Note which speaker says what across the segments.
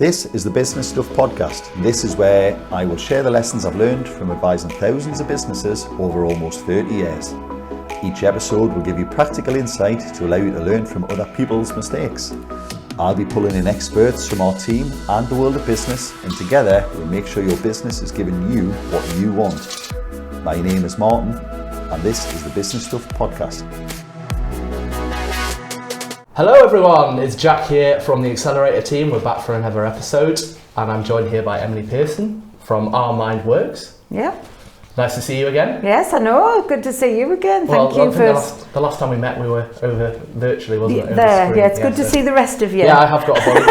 Speaker 1: This is the Business Stuff Podcast. This is where I will share the lessons I've learned from advising thousands of businesses over almost 30 years. Each episode will give you practical insight to allow you to learn from other people's mistakes. I'll be pulling in experts from our team and the world of business, and together we'll make sure your business is giving you what you want. My name is Martin, and this is the Business Stuff Podcast.
Speaker 2: Hello everyone, it's Jack here from the Accelerator team. We're back for another episode, and I'm joined here by Emily Pearson from Our Mind Works.
Speaker 3: Yeah.
Speaker 2: Nice to see you again.
Speaker 3: Yes, I know. Good to see you again.
Speaker 2: Thank
Speaker 3: you for
Speaker 2: the last time we met, we were over virtually, wasn't it?
Speaker 3: There, yeah. It's good to see the rest of you.
Speaker 2: Yeah, I have got a body.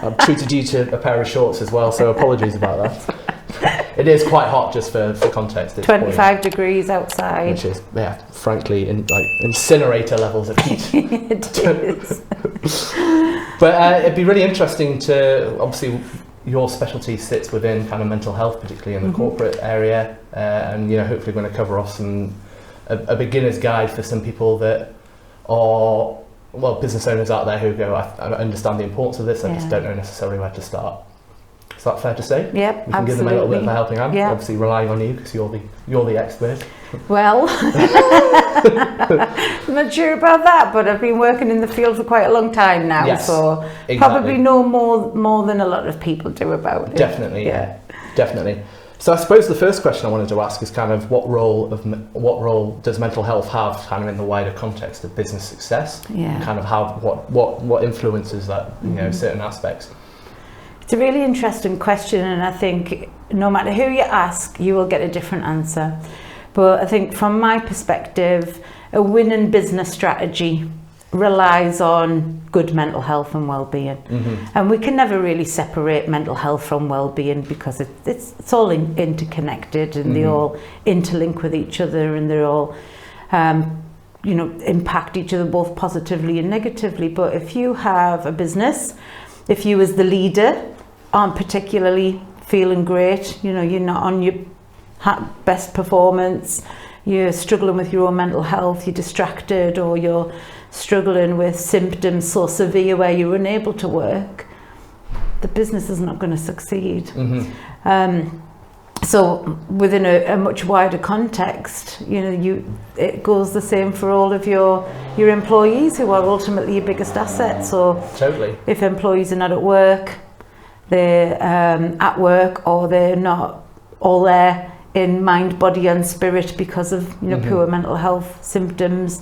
Speaker 2: I've treated you to a pair of shorts as well, so apologies about that. It is quite hot, just for context. It's
Speaker 3: 25 degrees outside.
Speaker 2: Which is, yeah, frankly, incinerator levels of heat.
Speaker 3: It is.
Speaker 2: But it'd be really interesting to, obviously, your specialty sits within kind of mental health, particularly in the corporate area, and hopefully we're going to cover off a beginner's guide for some people that are, business owners out there who go, I understand the importance of this, I just don't know necessarily where to start. Is that fair to say?
Speaker 3: Yep,
Speaker 2: we can give them a little bit of a helping hand, obviously relying on you because you're the expert.
Speaker 3: Well, I'm not sure about that, but I've been working in the field for quite a long time now, so exactly. Probably know more than a lot of people do about it.
Speaker 2: Definitely, definitely. So I suppose the first question I wanted to ask is kind of what role does mental health have kind of in the wider context of business success?
Speaker 3: Yeah.
Speaker 2: Kind of what influences that, certain aspects?
Speaker 3: It's a really interesting question, and I think no matter who you ask, you will get a different answer. But I think from my perspective, a winning business strategy relies on good mental health and well-being. And we can never really separate mental health from well-being because it's all interconnected, and they all interlink with each other, and they're all impact each other both positively and negatively. But if you have a business, if you as the leader aren't particularly feeling great, you're not on your best performance, you're struggling with your own mental health, you're distracted, or you're struggling with symptoms so severe where you're unable to work, the business is not going to succeed. So within a much wider context, it goes the same for all of your employees, who are ultimately your biggest asset. So
Speaker 2: totally. If
Speaker 3: employees are not at work, they're at work, or they're not all there in mind, body and spirit because of poor mental health symptoms,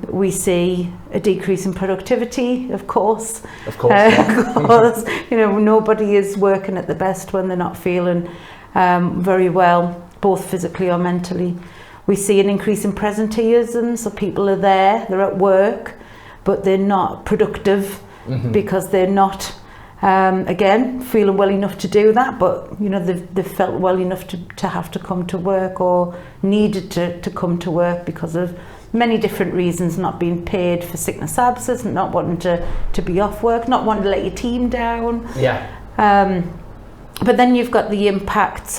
Speaker 3: we see a decrease in productivity, of course. Nobody is working at the best when they're not feeling very well, both physically or mentally. We see an increase in presenteeism, so people are there, they're at work, but they're not productive because they're not again feeling well enough to do that, but they've felt well enough to have to come to work, or needed to come to work because of many different reasons, not being paid for sickness absence, not wanting to be off work, not wanting to let your team down. But then you've got the impacts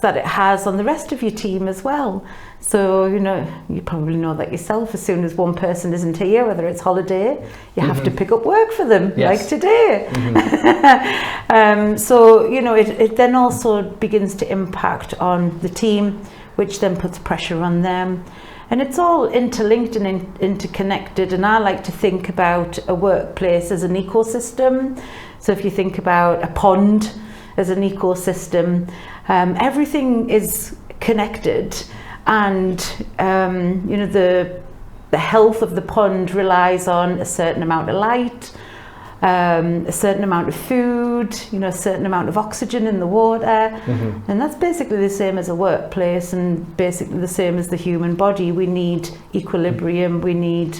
Speaker 3: that it has on the rest of your team as well. So, you probably know that yourself. As soon as one person isn't here, whether it's holiday, you have to pick up work for them, like today. So, it then also begins to impact on the team, which then puts pressure on them. And it's all interlinked and interconnected. And I like to think about a workplace as an ecosystem. So if you think about a pond as an ecosystem, everything is connected. And the health of the pond relies on a certain amount of light, a certain amount of food, a certain amount of oxygen in the water, and that's basically the same as a workplace, and basically the same as the human body. We need equilibrium, we need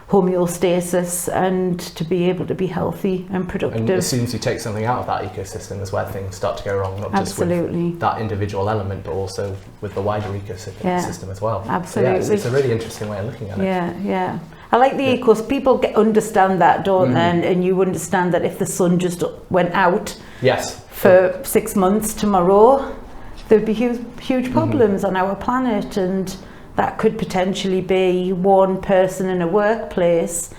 Speaker 3: homeostasis, and to be able to be healthy and productive.
Speaker 2: And as soon as you take something out of that ecosystem is where things start to go wrong, not just with that individual element, but also with the wider ecosystem as well.
Speaker 3: Absolutely.
Speaker 2: So it's a really interesting way of looking at it.
Speaker 3: Yeah. I like the ecosystem. People understand that, don't they? And you understand that if the sun just went out for 6 months tomorrow, there'd be huge problems on our planet, and that could potentially be one person in a workplace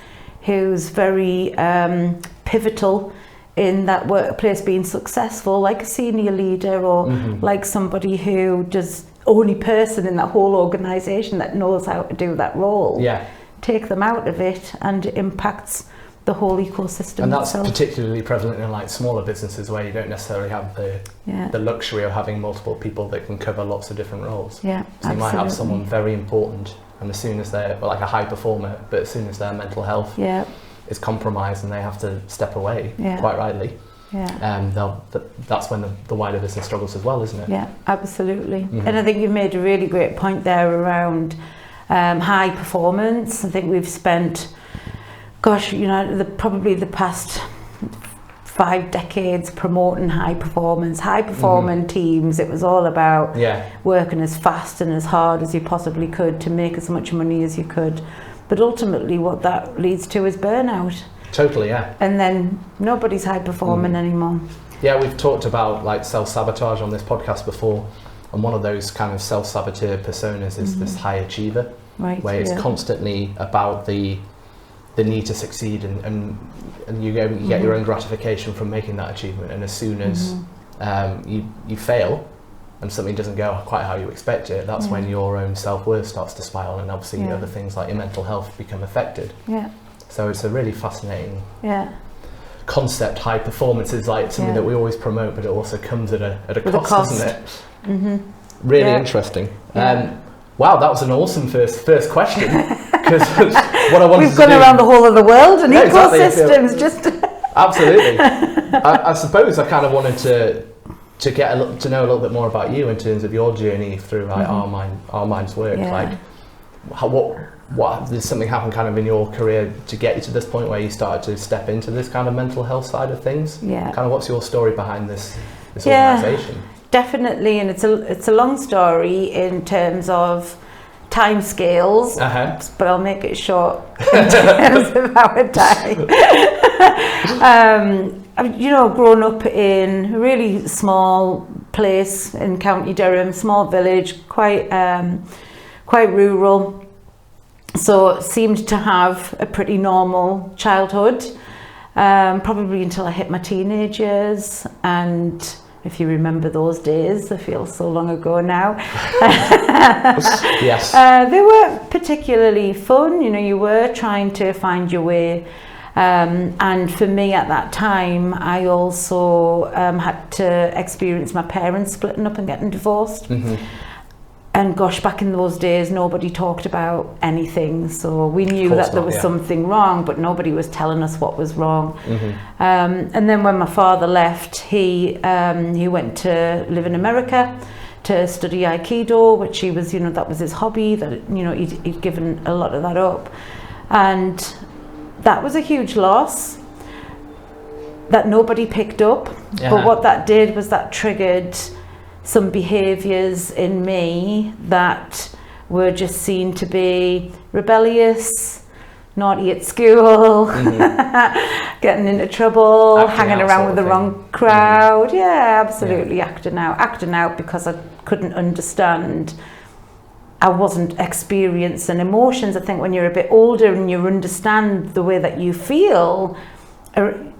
Speaker 3: who's very pivotal in that workplace being successful, like a senior leader or like somebody who just only person in that whole organisation that knows how to do that role.
Speaker 2: Yeah.
Speaker 3: Take them out of it and it impacts the whole ecosystem.
Speaker 2: And that's
Speaker 3: itself.
Speaker 2: particularly prevalent in like smaller businesses where you don't necessarily have the luxury of having multiple people that can cover lots of different roles.
Speaker 3: Yeah,
Speaker 2: so you might have someone very important, and as soon as they're like a high performer, but as soon as their mental health is compromised and they have to step away, quite rightly, that's when the wider business struggles as well, isn't it?
Speaker 3: Yeah, absolutely. And I think you've made a really great point there around high performance. I think we've spent, probably the past 5 decades promoting high performing teams. It was all about working as fast and as hard as you possibly could to make as much money as you could. But ultimately what that leads to is burnout.
Speaker 2: Totally, yeah.
Speaker 3: And then nobody's high performing anymore.
Speaker 2: Yeah, we've talked about like self-sabotage on this podcast before, and one of those kind of self-saboteur personas is this high achiever, where it's constantly about the need to succeed, and you get your own gratification from making that achievement, and as soon as you fail and something doesn't go quite how you expect it, that's when your own self-worth starts to spiral, and obviously other things like your mental health become affected. So it's a really fascinating concept. High performance is like something that we always promote, but it also comes at a cost, doesn't it? Really interesting. Wow, that was an awesome first question. Because what I wanted
Speaker 3: We've gone around the whole of the world and ecosystems.
Speaker 2: Absolutely. I suppose I kind of wanted to get to know a little bit more about you in terms of your journey through like our mind's work. Like, what did something happen kind of in your career to get you to this point where you started to step into this kind of mental health side of things? Kind of what's your story behind this organisation?
Speaker 3: Definitely, and it's a long story in terms of time scales, but I'll make it short in terms of our time. I've grown up in a really small place in County Durham, small village, quite rural. So seemed to have a pretty normal childhood, probably until I hit my teenage years. And if you remember those days, they feel so long ago now.
Speaker 2: Yes.
Speaker 3: They weren't particularly fun. You were trying to find your way. And for me at that time, I also had to experience my parents splitting up and getting divorced. And gosh, back in those days, nobody talked about anything. So we knew that there was something wrong, but nobody was telling us what was wrong. And then when my father left, he went to live in America to study Aikido, which he was, that was his hobby, that, he'd given a lot of that up. And that was a huge loss that nobody picked up. But what that did was that triggered some behaviours in me that were just seen to be rebellious, naughty at school, getting into trouble, hanging around with the wrong crowd. Absolutely, acting out because I couldn't understand. I wasn't experiencing emotions. I think when you're a bit older and you understand the way that you feel,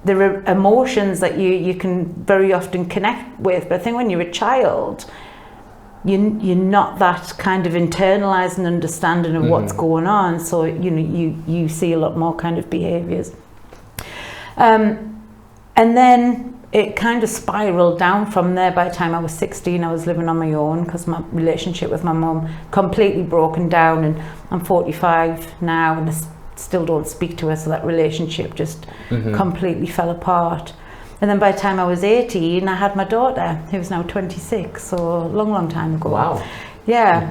Speaker 3: there are emotions that you can very often connect with, but I think when you're a child, you're not that kind of internalized and understanding of what's going on, so you see a lot more kind of behaviors. And then it kind of spiraled down from there. By the time I was 16, I was living on my own because my relationship with my mum completely broken down, and I'm 45 now and still don't speak to her, so that relationship just completely fell apart. And then by the time I was 18, I had my daughter, who's now 26, so a long time ago. Wow.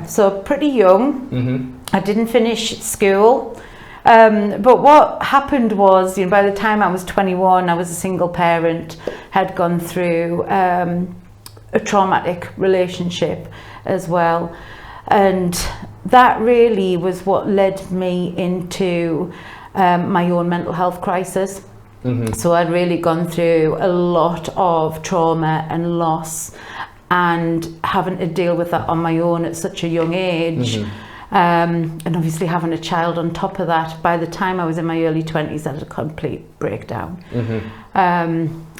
Speaker 3: So pretty young. I didn't finish school, but what happened was, by the time I was 21, I was a single parent, had gone through a traumatic relationship as well, and that really was what led me into my own mental health crisis. So I'd really gone through a lot of trauma and loss, and having to deal with that on my own at such a young age, And obviously having a child on top of that, by the time I was in my early 20s, I had a complete breakdown.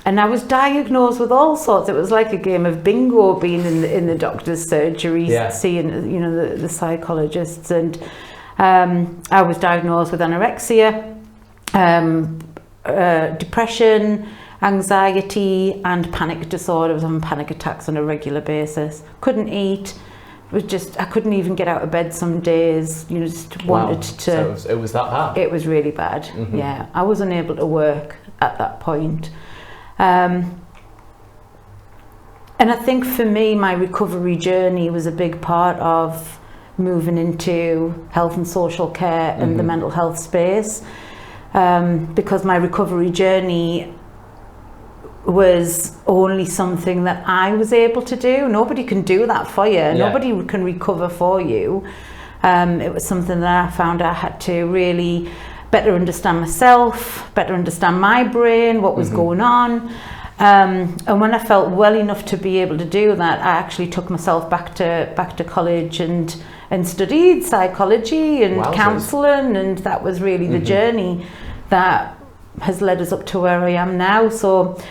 Speaker 3: And I was diagnosed with all sorts. It was like a game of bingo, being in the doctor's surgery, seeing the psychologists. And I was diagnosed with anorexia, depression, anxiety, and panic disorder. I was having panic attacks on a regular basis. Couldn't eat. I couldn't even get out of bed some days. Just wanted to.
Speaker 2: So it was that bad?
Speaker 3: It was really bad. Yeah, I was unable to work at that point. And I think for me, my recovery journey was a big part of moving into health and social care and the mental health space, because my recovery journey was only something that I was able to do. Nobody can do that for you. Nobody can recover for you. It was something that I found I had to really better understand myself, better understand my brain, what was going on. And when I felt well enough to be able to do that, I actually took myself back to college and studied psychology and counselling, and that was really the journey that has led us up to where I am now. So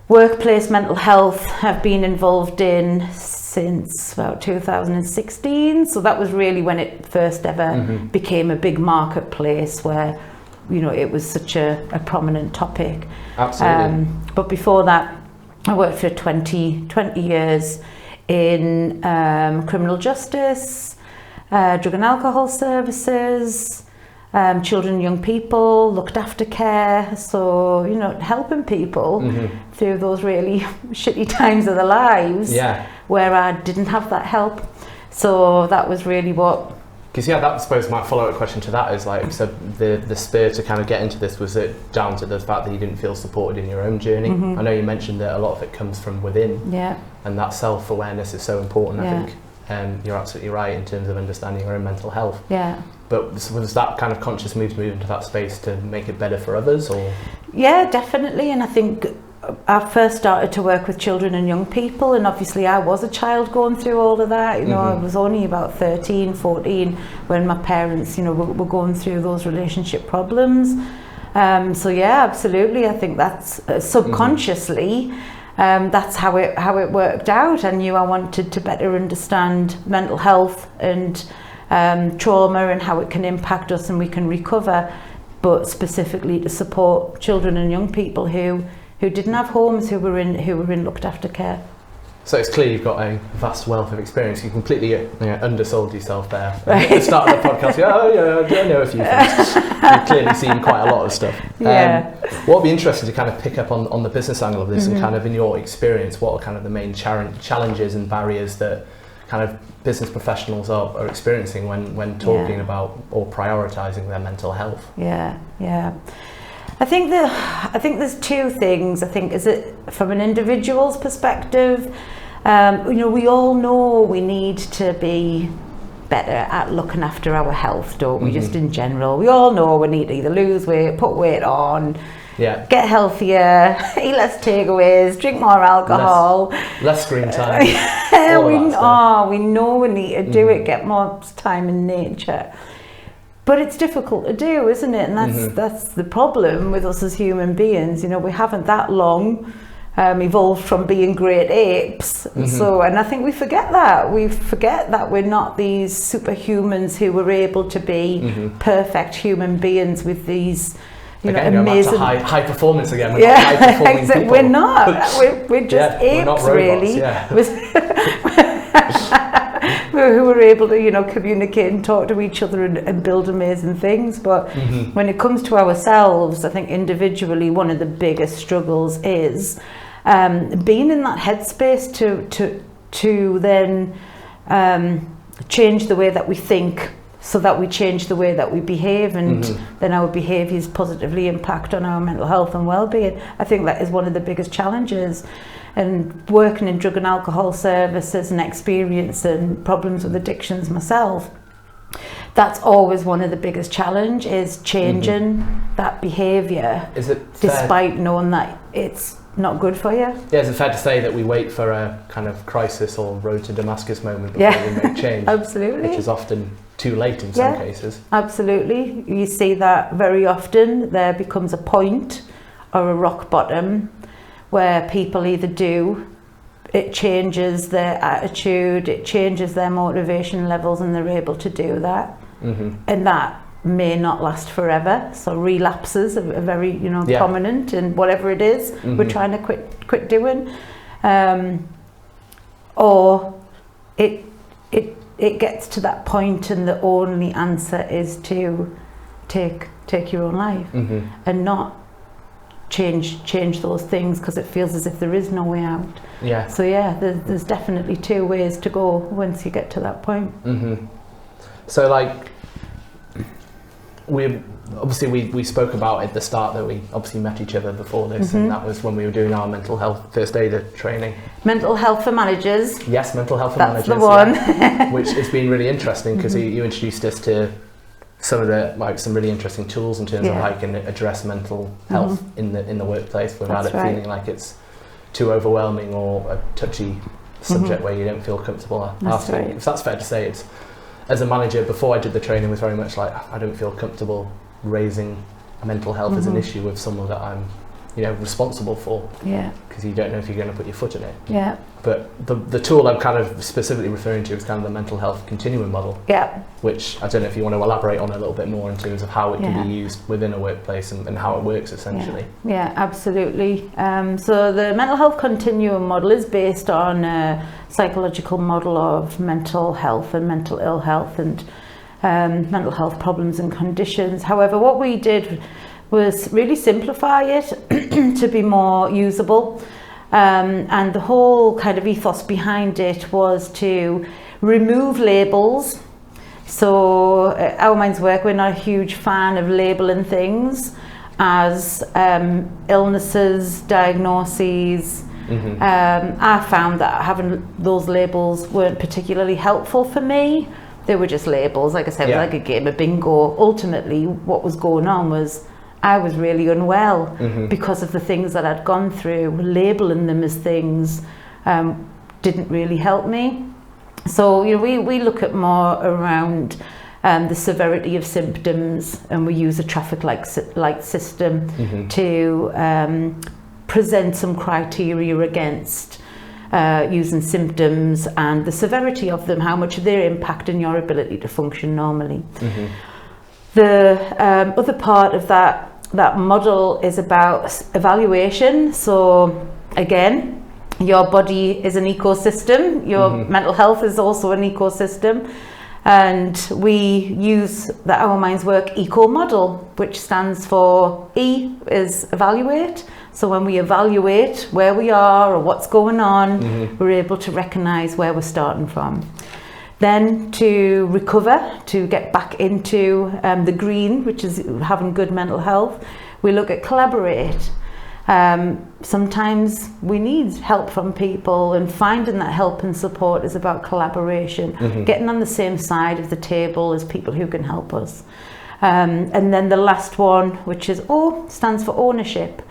Speaker 3: workplace mental health I've been involved in since about 2016, so that was really when it first ever became a big marketplace where it was such a prominent topic.
Speaker 2: Absolutely.
Speaker 3: But before that, I worked for 20 years in criminal justice, drug and alcohol services, children and young people, looked after care, so helping people through those really shitty times of their lives where I didn't have that help. So that was really what.
Speaker 2: Because that I suppose my follow-up question to that is so the spur to kind of get into this, was it down to the fact that you didn't feel supported in your own journey? I know you mentioned that a lot of it comes from within, and that self-awareness is so important. I think you're absolutely right in terms of understanding your own mental health. But was that kind of conscious move to move into that space to make it better for others, or? Yeah,
Speaker 3: definitely. And I think I first started to work with children and young people, and obviously I was a child going through all of that. I was only about 13, 14 when my parents, were going through those relationship problems. So yeah, absolutely. I think that's subconsciously, that's how it worked out. I knew I wanted to better understand mental health and trauma and how it can impact us and we can recover, but specifically to support children and young people who didn't have homes, who were in looked after care.
Speaker 2: So it's clear you've got a vast wealth of experience. You completely undersold yourself there. At the start of the podcast, I know a few things. You've clearly seen quite a lot of stuff. What would be interesting to kind of pick up on the business angle of this, and kind of in your experience, what are kind of the main challenges and barriers that kind of business professionals are experiencing when talking about or prioritising their mental health? I think there's two things. I think is it from an individual's perspective, we all know we need to be better at looking after our health, don't we? Just in general, we all know we need to either lose weight, put weight on, get healthier, eat less takeaways, drink more alcohol, less screen time.
Speaker 3: We know we need to do it, get more time in nature. But it's difficult to do, isn't it? And that's the problem with us as human beings. We haven't that long evolved from being great apes. So, and I think we forget that. We forget that we're not these superhumans who were able to be perfect human beings with these, amazing.
Speaker 2: High performance again. We're not high performing people.
Speaker 3: We're not. We're just apes,
Speaker 2: not robots,
Speaker 3: really. Who were able to, communicate and talk to each other and build amazing things. But when it comes to ourselves, I think individually one of the biggest struggles is being in that headspace to then change the way that we think, so that we change the way that we behave, and then our behaviours positively impact on our mental health and well-being. I think that is one of the biggest challenges. And working in drug and alcohol services and experiencing problems with addictions myself, that's always one of the biggest challenge, is changing that behaviour.
Speaker 2: Is it
Speaker 3: despite knowing that it's not good for you?
Speaker 2: Yeah, is it fair to say that we wait for a kind of crisis or road to Damascus moment before we make change?
Speaker 3: Absolutely.
Speaker 2: Which is often too late in some cases.
Speaker 3: Absolutely. You see that very often. There becomes a point or a rock bottom where people either do, it changes their attitude, it changes their motivation levels, and they're able to do that. And that may not last forever. So relapses are very, prominent in whatever it is we're trying to quit doing. Or it gets to that point and the only answer is to take your own life and not change those things because it feels as if there is no way out.
Speaker 2: Yeah.
Speaker 3: So there's definitely two ways to go once you get to that point.
Speaker 2: So like we spoke about at the start that we obviously met each other before this, and that was when we were doing our mental health first aider training. Mental
Speaker 3: health for managers.
Speaker 2: Yes, mental health for managers.
Speaker 3: That's the one.
Speaker 2: Yeah. Which has been really interesting because you introduced us to some of the some really interesting tools in terms of how you can address mental health in the workplace without feeling like it's too overwhelming or a touchy subject where you don't feel comfortable after. If that's fair to say, it's as a manager before I did the training was very much like I don't feel comfortable raising mental health as an issue with someone that I'm responsible for, because you don't know if you're going to put your foot in it. But the tool I'm kind of specifically referring to is kind of the mental health continuum model, which I don't know if you want to elaborate on a little bit more in terms of how it can be used within a workplace and how it works essentially.
Speaker 3: Yeah, absolutely. So the mental health continuum model is based on a psychological model of mental health and mental ill health and mental health problems and conditions. However, what we did was really simplify it to be more usable. And the whole kind of ethos behind it was to remove labels. So Our Minds Work, we're not a huge fan of labeling things as illnesses, diagnoses. I found that having those labels weren't particularly helpful for me. They were just labels. Like I said, it was like a game of bingo. Ultimately, what was going on was I was really unwell because of the things that I'd gone through. Labeling them as things didn't really help me. So we look at more around the severity of symptoms, and we use a traffic light system to present some criteria against using symptoms and the severity of them, how much they're impacting your ability to function normally. The other part of that model is about evaluation. So again, your body is an ecosystem, your mental health is also an ecosystem, and we use the Our Minds Work eco model, which stands for E is evaluate. So when we evaluate where we are or what's going on, we're able to recognize where we're starting from. Then to recover, to get back into the green, which is having good mental health, we look at collaborate. Sometimes we need help from people, and finding that help and support is about collaboration, getting on the same side of the table as people who can help us. And then the last one, which is O, stands for ownership.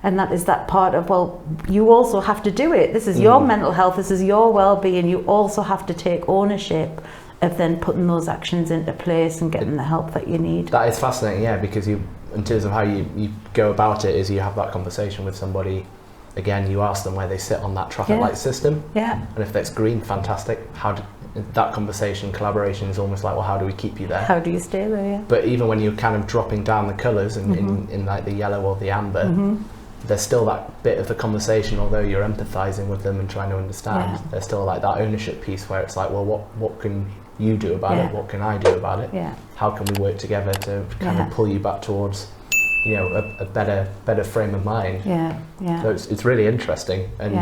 Speaker 3: And that is that part of, well, you also have to do it. This is your mental health, this is your well-being. You also have to take ownership of then putting those actions into place and getting the help that you need.
Speaker 2: That is fascinating, because in terms of how you go about it, is you have that conversation with somebody. Again, you ask them where they sit on that traffic light system. And if that's green, fantastic. That conversation, collaboration is almost like, well, how do we keep you there?
Speaker 3: How do you stay there,
Speaker 2: But even when you're kind of dropping down the colours in like the yellow or the amber, there's still that bit of the conversation, although you're empathising with them and trying to understand, there's still like that ownership piece where it's like, well, what can you do about it? What can I do about it? How can we work together to kind of pull you back towards, a better frame of mind? So it's really interesting, and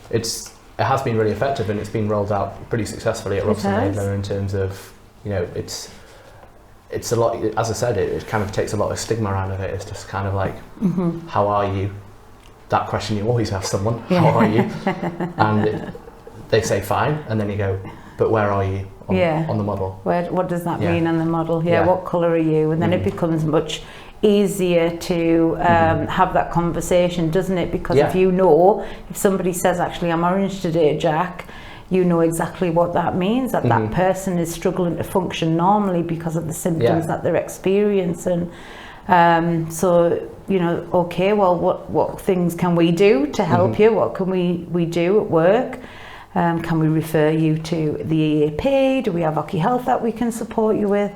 Speaker 2: it has been really effective, and it's been rolled out pretty successfully at Robson Laidler in terms of, it's a lot, as I said, it kind of takes a lot of stigma out of it. It's just kind of like, how are you? That question you always ask someone, how are you? And they say fine, and then you go, but where are you on the model?
Speaker 3: What does that mean on the model? What colour are you? And then it becomes much easier to have that conversation, doesn't it? Because if somebody says, actually, I'm orange today, Jack, you know exactly what that means, that that person is struggling to function normally because of the symptoms that they're experiencing. So, you know, okay, well, what things can we do to help you? What can we do at work? Can we refer you to the EAP? Do we have Occy Health that we can support you with?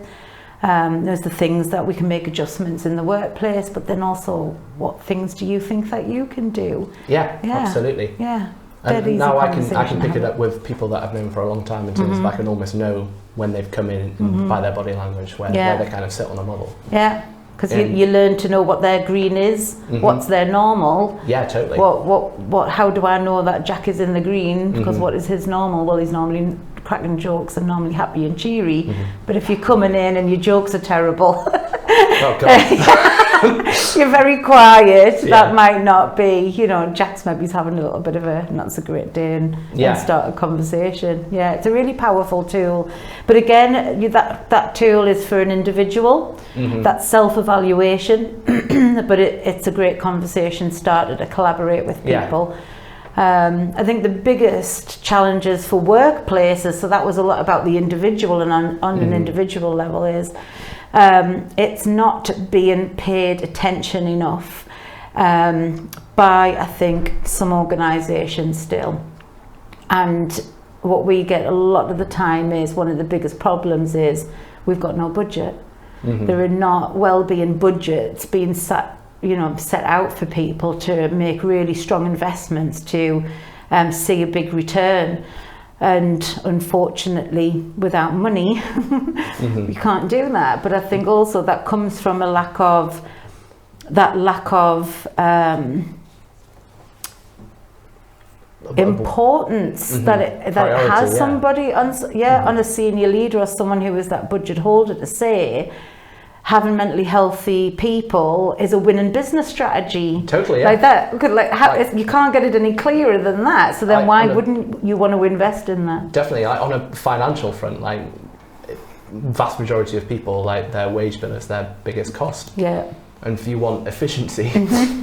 Speaker 3: There's the things that we can make adjustments in the workplace, but then also what things do you think that you can do?
Speaker 2: Yeah. Absolutely.
Speaker 3: Yeah.
Speaker 2: And now I can pick it up with people that I've known for a long time in terms of I can almost know when they've come in by their body language where they kind of sit on a model.
Speaker 3: Yeah, because you learn to know what their green is, what's their normal.
Speaker 2: Yeah, totally.
Speaker 3: How do I know that Jack is in the green? Because what is his normal? Well, he's normally cracking jokes and normally happy and cheery. But if you're coming in and your jokes are terrible,
Speaker 2: oh God.
Speaker 3: you're very quiet, that might not be, you know, Jack's maybe he's having a little bit of a not so great day and start a conversation. Yeah, it's a really powerful tool. But again, that tool is for an individual, that's self-evaluation, but it's a great conversation starter to collaborate with people. I think the biggest challenges for workplaces, so that was a lot about the individual and on an individual level is, it's not being paid attention enough by, I think, some organisations still. And what we get a lot of the time is one of the biggest problems is we've got no budget. There are not well-being budgets being set out for people to make really strong investments to see a big return. And unfortunately, without money, we can't do that. But I think also that comes from a lack of importance that it has somebody on a senior leader or someone who is that budget holder to say having mentally healthy people is a winning business strategy.
Speaker 2: Totally,
Speaker 3: like that. You can't get it any clearer than that. So then why wouldn't you want to invest in that?
Speaker 2: Definitely, on a financial front, like vast majority of people, like their wage bill is their biggest cost.
Speaker 3: Yeah.
Speaker 2: And if you want efficiency,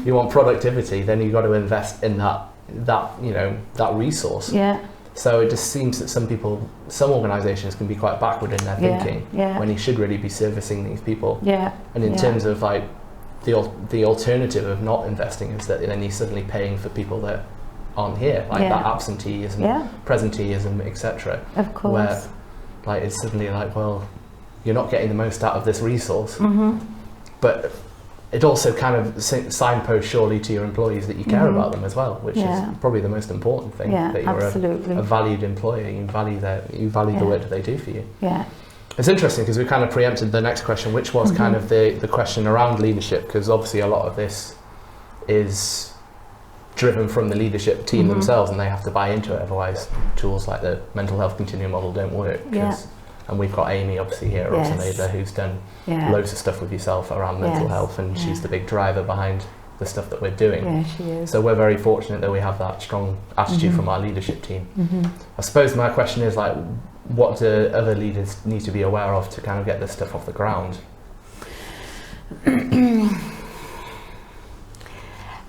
Speaker 2: you want productivity, then you've got to invest in that resource.
Speaker 3: Yeah.
Speaker 2: So it just seems that some organisations can be quite backward in their thinking when you should really be servicing these people.
Speaker 3: Yeah.
Speaker 2: And in terms of like the alternative of not investing is that then you're suddenly paying for people that aren't here, like that absenteeism, presenteeism, etc.
Speaker 3: Of course.
Speaker 2: Where like it's suddenly like, well, you're not getting the most out of this resource. But it also kind of signposts surely to your employees that you care about them as well, which is probably the most important thing. That you're a valued employer, you value the work that they do for you.
Speaker 3: Yeah.
Speaker 2: It's interesting because we kind of preempted the next question, which was kind of the question around leadership, because obviously a lot of this is driven from the leadership team themselves and they have to buy into it, otherwise tools like the mental health continuum model don't work. And we've got Amy obviously here at Robson Laidler, who's done loads of stuff with yourself around mental health, and she's the big driver behind the stuff that we're doing.
Speaker 3: Yeah, she is.
Speaker 2: So we're very fortunate that we have that strong attitude from our leadership team. I suppose my question is like, what do other leaders need to be aware of to kind of get this stuff off the ground?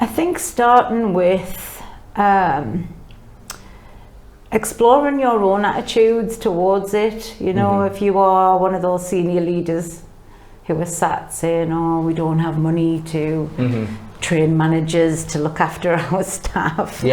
Speaker 3: I think starting with exploring your own attitudes towards it. You know, if you are one of those senior leaders who are sat saying, oh, we don't have money to train managers to look after our staff.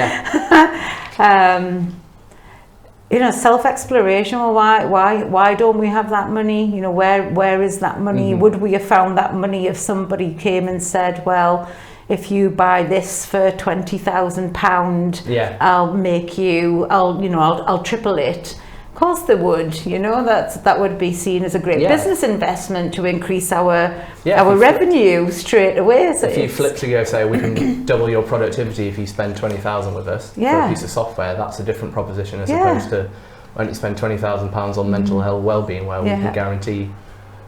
Speaker 3: You know, self-exploration. Well, why don't we have that money? You know, where is that money? Would we have found that money if somebody came and said, well, if you buy this for £20,000, I'll triple it. Of course they would. You know, that would be seen as a great business investment to increase our revenue straight away. So
Speaker 2: if you flip to go say we can double your productivity if you spend 20,000 with us for a piece of software, that's a different proposition as opposed to when you spend £20,000 on mental health well-being, where we can guarantee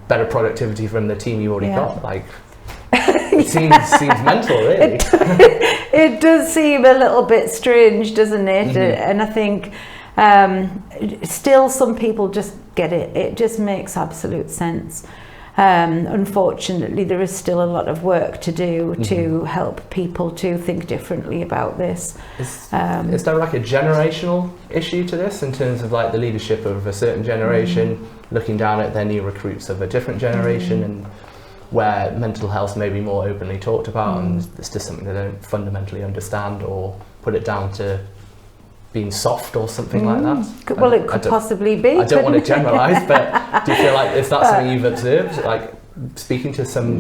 Speaker 2: better productivity from the team you already got. Like. It seems mental, really.
Speaker 3: It does seem a little bit strange, doesn't it? And I think still some people just get it. It just makes absolute sense. Unfortunately, there is still a lot of work to do to help people to think differently about this.
Speaker 2: Is there like a generational issue to this in terms of like the leadership of a certain generation looking down at their new recruits of a different generation, and where mental health may be more openly talked about and it's just something they don't fundamentally understand, or put it down to being soft or something like that?
Speaker 3: Well, it could possibly be.
Speaker 2: I don't want to generalise, but do you feel like is that something you've observed, like speaking to some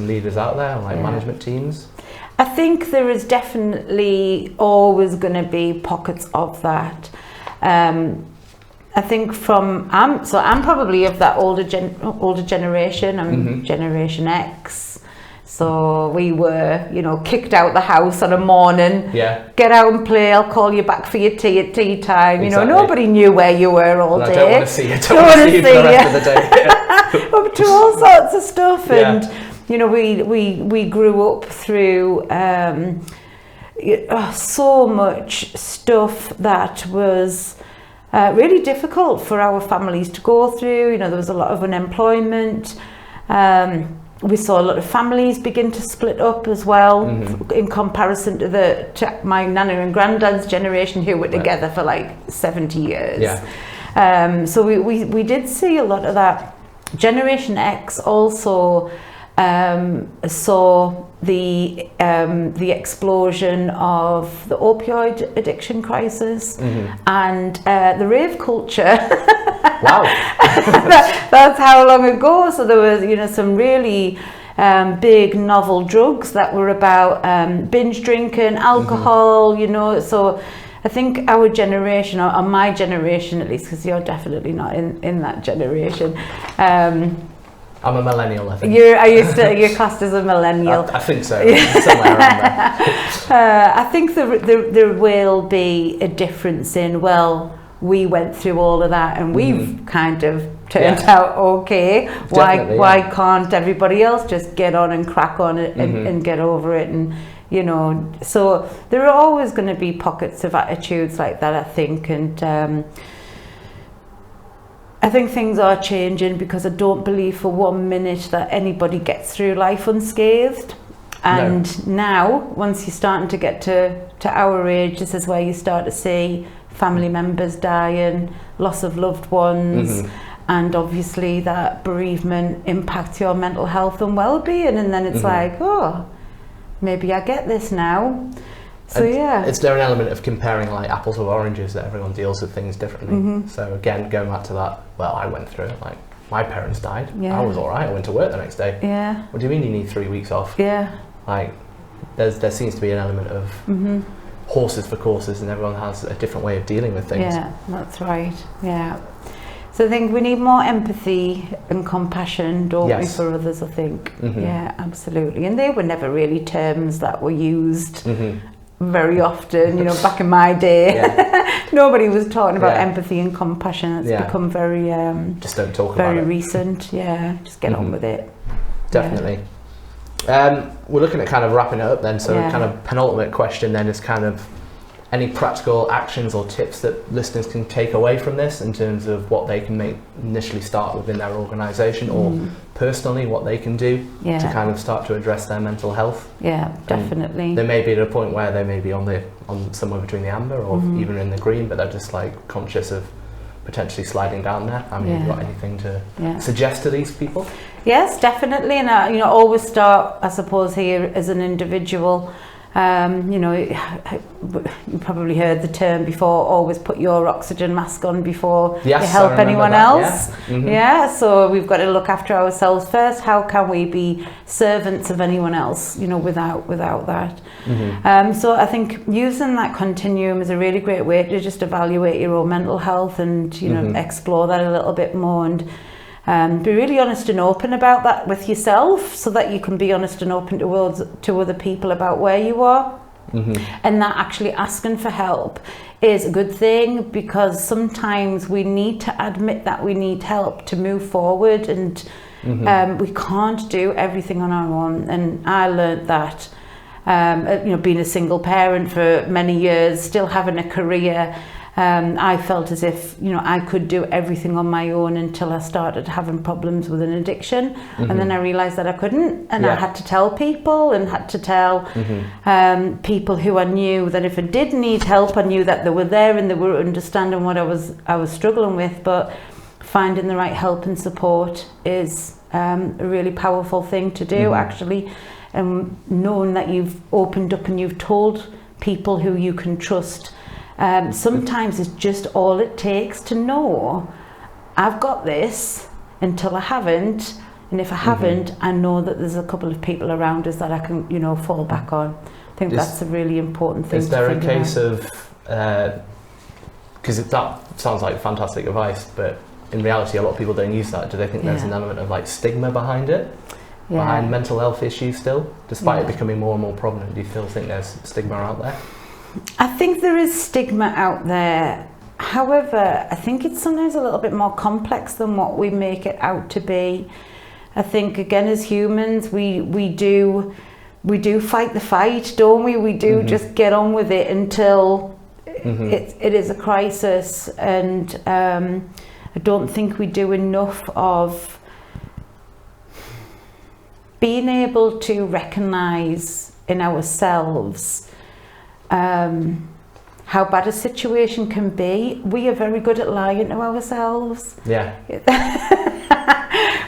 Speaker 2: leaders out there, like management teams?
Speaker 3: I think there is definitely always going to be pockets of that. I think I'm probably of that older generation. I'm Generation X. So we were, kicked out the house on a morning. Yeah. Get out and play. I'll call you back for your tea at tea time.
Speaker 2: Exactly.
Speaker 3: Nobody knew where you were all day.
Speaker 2: I don't want to see you. Don't want to see you for the rest of the day.
Speaker 3: Up to all sorts of stuff, and we grew up through so much stuff that was really difficult for our families to go through. There was a lot of unemployment. We saw a lot of families begin to split up as well, in comparison to my nana and granddad's generation, who were together for like 70 years. Yeah. So we did see a lot of that. Generation X also saw the explosion of the opioid addiction crisis and the rave culture.
Speaker 2: Wow.
Speaker 3: That's how long ago. So there was, some really big novel drugs that were about binge drinking, alcohol, so I think our generation, or my generation at least, because you're definitely not in that generation.
Speaker 2: I'm a millennial, I think.
Speaker 3: You're classed as a millennial.
Speaker 2: I think so, somewhere around there.
Speaker 3: I think there will be a difference in, we went through all of that and we've kind of turned out okay. Why can't everybody else just get on and crack on it and get over it? And so there are always going to be pockets of attitudes like that, I think, and I think things are changing, because I don't believe for 1 minute that anybody gets through life unscathed. And now, once you're starting to get to our age, this is where you start to see family members dying, loss of loved ones, and obviously that bereavement impacts your mental health and well-being, and then it's like, maybe I get this now. So
Speaker 2: is there an element of comparing like apples with oranges, that everyone deals with things differently? So again, going back to that, I went through it, like my parents died, I was all right, I went to work the next day. What do you mean you need 3 weeks off? Like there seems to be an element of horses for courses, and everyone has a different way of dealing with things.
Speaker 3: Yeah, that's right. Yeah. So I think we need more empathy and compassion, don't we, for others, I think. Yeah, absolutely. And they were never really terms that were used very often, back in my day. Nobody was talking about empathy and compassion. That's become very
Speaker 2: just don't talk about it.
Speaker 3: Very recent. Yeah, just get on with it.
Speaker 2: Definitely. We're looking at kind of wrapping it up then, so kind of penultimate question then is kind of any practical actions or tips that listeners can take away from this in terms of what they can initially start within their organisation, or personally what they can do to kind of start to address their mental health. Yeah,
Speaker 3: definitely.
Speaker 2: And they may be at a point where they may be on somewhere between the amber or even in the green, but they're just like conscious of potentially sliding down there. Have you got anything to suggest to these people?
Speaker 3: Yes, definitely. And always start, I suppose, here as an individual. You probably heard the term before, always put your oxygen mask on before you help anyone else. So we've got to look after ourselves first. How can we be servants of anyone else, without that? So I think using that continuum is a really great way to just evaluate your own mental health and explore that a little bit more, and be really honest and open about that with yourself, so that you can be honest and open to other people about where you are. And that actually asking for help is a good thing, because sometimes we need to admit that we need help to move forward, and we can't do everything on our own. And I learned that being a single parent for many years, still having a career, I felt as if, you know, I could do everything on my own until I started having problems with an addiction. And then I realised that I couldn't, and I had to tell people, and had to tell people who I knew that if I did need help, I knew that they were there and they were understanding what I was struggling with. But finding the right help and support is a really powerful thing to do, actually. And knowing that you've opened up and you've told people who you can trust. Sometimes it's just all it takes to know I've got this until I haven't, and if I haven't, I know that there's a couple of people around us that I can, you know, fall back on. I think that's a really important thing.
Speaker 2: Is there a case of, because that sounds like fantastic advice, but in reality a lot of people don't use that. Do they think there's an element of like stigma behind it? Behind mental health issues still, despite it becoming more and more prominent? Do you still think there's stigma out there?
Speaker 3: I think there is stigma out there. However, I think it's sometimes a little bit more complex than what we make it out to be. I think, again, as humans, we do fight the fight, don't we? We do just get on with it until it is a crisis. And I don't think we do enough of being able to recognise in ourselves how bad a situation can be. We are very good at lying to ourselves.
Speaker 2: Yeah.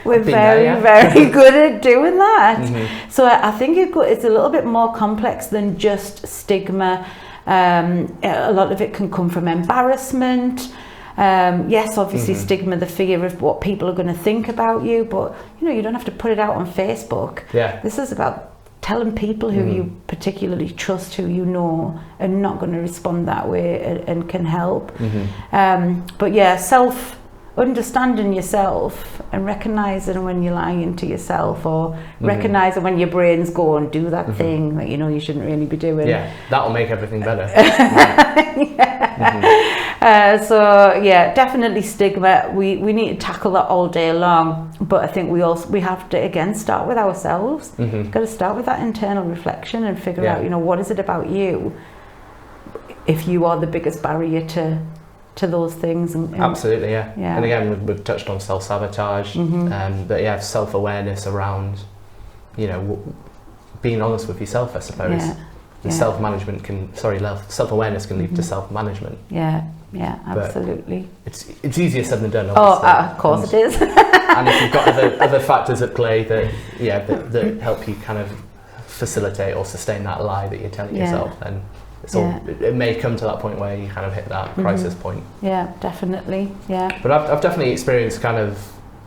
Speaker 3: We're very good at doing that. So I think it's a little bit more complex than just stigma. A lot of it can come from embarrassment. Yes, obviously stigma, the fear of what people are going to think about you, but you know, you don't have to put it out on Facebook.
Speaker 2: Yeah.
Speaker 3: This is about telling people who you particularly trust, who you know are not going to respond that way and can help. But yeah, understanding yourself and recognising when you're lying to yourself, or recognising when your brain's going, do that thing that you know you shouldn't really be doing.
Speaker 2: Yeah, that'll make everything better.
Speaker 3: So yeah, definitely stigma. We need to tackle that all day long, but I think we have to again start with ourselves. Got to start with that internal reflection and figure out, you know, what is it about you if you are the biggest barrier to those things. And
Speaker 2: absolutely, yeah. And again, we've touched on self-sabotage, but yeah, self-awareness around, you know, being honest with yourself, I suppose. And self-management self-awareness can lead to self-management. Yeah, absolutely. But it's easier said than done, obviously.
Speaker 3: Of course it is.
Speaker 2: And if you've got other factors at play that help you kind of facilitate or sustain that lie that you're telling yourself, then it may come to that point where you kind of hit that crisis point. Yeah,
Speaker 3: definitely. Yeah.
Speaker 2: But I've definitely experienced kind of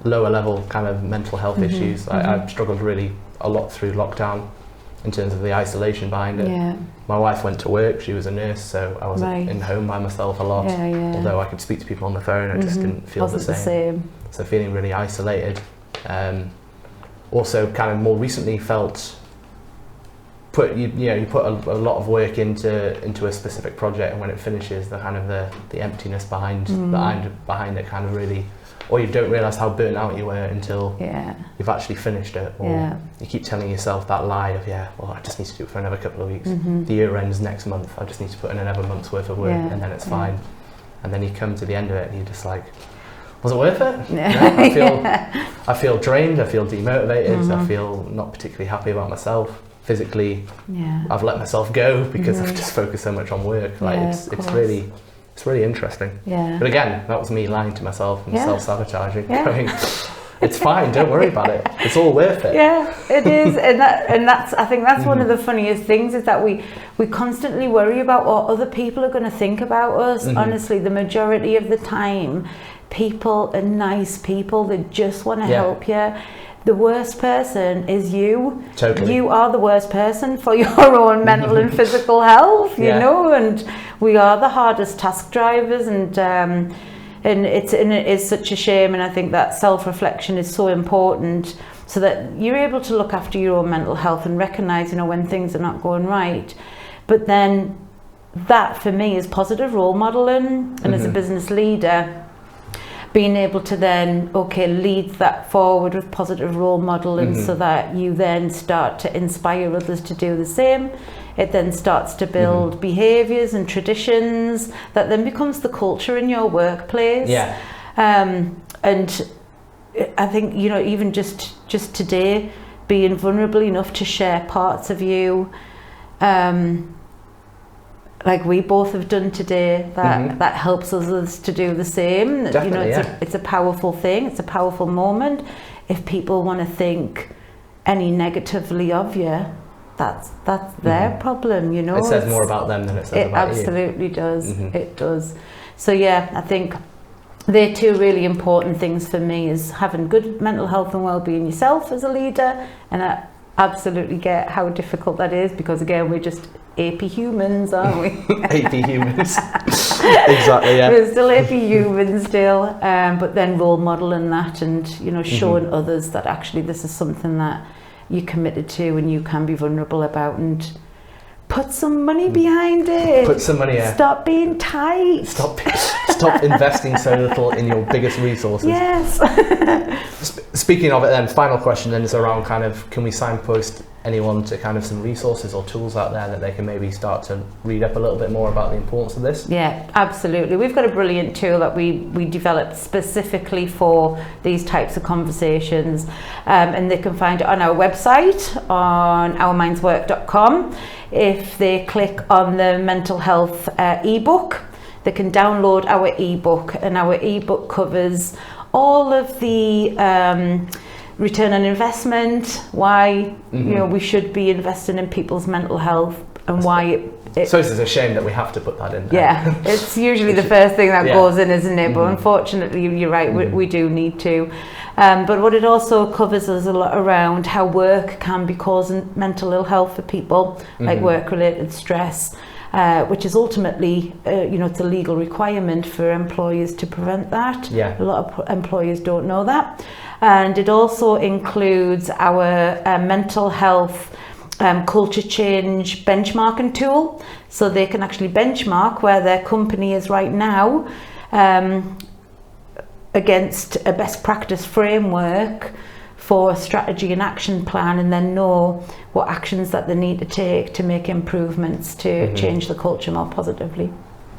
Speaker 2: lower level kind of mental health issues. I've struggled really a lot through lockdown in terms of the isolation behind it.
Speaker 3: Yeah.
Speaker 2: My wife went to work, she was a nurse, so I was in home by myself a lot. Although I could speak to people on the phone, I just didn't feel the same. So feeling really isolated. Also kind of more recently felt you put a lot of work into a specific project, and when it finishes, the kind of the emptiness behind it kind of really, or you don't realise how burnt out you were until you've actually finished it, or you keep telling yourself that lie of well, I just need to do it for another couple of weeks. The year ends next month, I just need to put in another month's worth of work, and then it's fine. And then you come to the end of it and you're just like, was it worth it? No, I feel drained, I feel demotivated, I feel not particularly happy about myself. Physically, I've let myself go because I've just focused so much on work. Like it's really interesting. But again, that was me lying to myself and self-sabotaging. Going, it's fine, don't worry about it. It's all worth it.
Speaker 3: Yeah, it is, and that's I think that's one of the funniest things, is that we constantly worry about what other people are going to think about us. Honestly, the majority of the time, people are nice people. They just want to help you. The worst person is you.
Speaker 2: Totally.
Speaker 3: You are the worst person for your own mental and physical health, you know, and we are the hardest task drivers, and it is such a shame. And I think that self-reflection is so important, so that you're able to look after your own mental health and recognise, you know, when things are not going right. But then that for me is positive role modelling, and as a business leader, being able to then lead that forward with positive role modeling, so that you then start to inspire others to do the same It then starts to build behaviours and traditions that then becomes the culture in your workplace.
Speaker 2: Yeah.
Speaker 3: And I think, you know, even just today, being vulnerable enough to share parts of you, like we both have done today, that helps others to do the same.
Speaker 2: Definitely,
Speaker 3: you know, it's a powerful thing. It's a powerful moment. If people want to think any negatively of you, that's their problem. You know,
Speaker 2: it says more about them than it says about you.
Speaker 3: It absolutely does. It does. So yeah, I think they're two really important things for me: is having good mental health and well-being yourself as a leader, and I absolutely get how difficult that is, because again, we're just AP humans, aren't we?
Speaker 2: AP humans. Exactly, yeah.
Speaker 3: We're still AP humans still, but then role modelling that, and you know, showing others that actually this is something that you're committed to and you can be vulnerable about, and put some money behind it.
Speaker 2: Put some money, yeah.
Speaker 3: Stop being tight.
Speaker 2: Stop investing so little in your biggest resources.
Speaker 3: Yes.
Speaker 2: Speaking of it then, final question then is around kind of, can we signpost anyone to kind of some resources or tools out there that they can maybe start to read up a little bit more about the importance of this?
Speaker 3: Yeah, absolutely. We've got a brilliant tool that we developed specifically for these types of conversations, and they can find it on our website on ourmindswork.com. If they click on the mental health ebook, they can download our ebook, and our ebook covers all of the return on investment, why you know we should be investing in people's mental health, and why it
Speaker 2: so it's a shame that we have to put that in there.
Speaker 3: Yeah, it's usually the first thing that goes in, isn't it? But unfortunately, you're right, we do need to. But what it also covers is a lot around how work can be causing mental ill health for people, like work-related stress, which is ultimately, you know, it's a legal requirement for employers to prevent that.
Speaker 2: Yeah.
Speaker 3: A lot of employers don't know that. And it also includes our mental health culture change benchmarking tool, so they can actually benchmark where their company is right now against a best practice framework for a strategy and action plan, and then know what actions that they need to take to make improvements to change the culture more positively.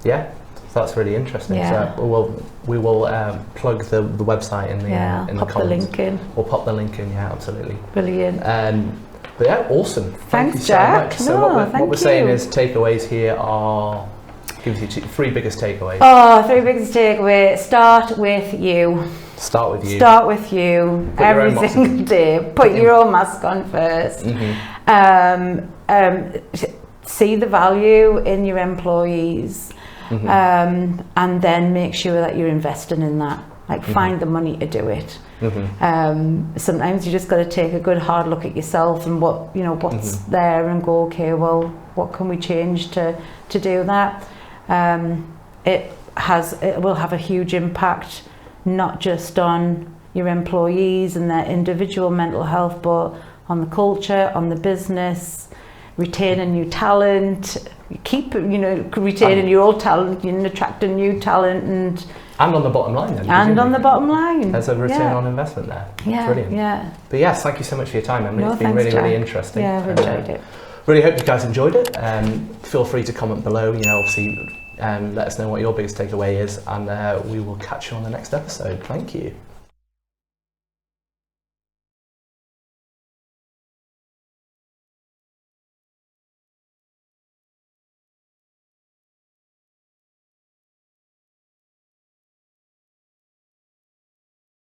Speaker 2: Yeah, that's really interesting.
Speaker 3: Yeah.
Speaker 2: So we will plug the website in the comments.
Speaker 3: The link in.
Speaker 2: We'll pop the link in. Yeah, absolutely.
Speaker 3: Brilliant.
Speaker 2: But yeah, awesome. Thank you so
Speaker 3: Jack.
Speaker 2: much. So what we're saying is takeaways here are, gives you three biggest takeaways.
Speaker 3: Oh, three biggest takeaways. Start with you.
Speaker 2: Start with you.
Speaker 3: Start with you every single day. Put your own mask on first. See the value in your employees, and then make sure that you're investing in that. Like find the money to do it. Sometimes you just got to take a good hard look at yourself and what you know what's there, and go, okay, well, what can we change to do that? It will have a huge impact, not just on your employees and their individual mental health, but on the culture, on the business, retaining new talent, retaining your old talent and attracting new talent, and
Speaker 2: on the bottom line then.
Speaker 3: And on the bottom line.
Speaker 2: There's a return on investment there.
Speaker 3: Yeah,
Speaker 2: brilliant.
Speaker 3: yeah.
Speaker 2: But yes, thank you so much for your time, Emily. It's been really, really interesting.
Speaker 3: Yeah, I've enjoyed it.
Speaker 2: Really hope you guys enjoyed it. Feel free to comment below, obviously let us know what your biggest takeaway is, and we will catch you on the next episode. Thank you.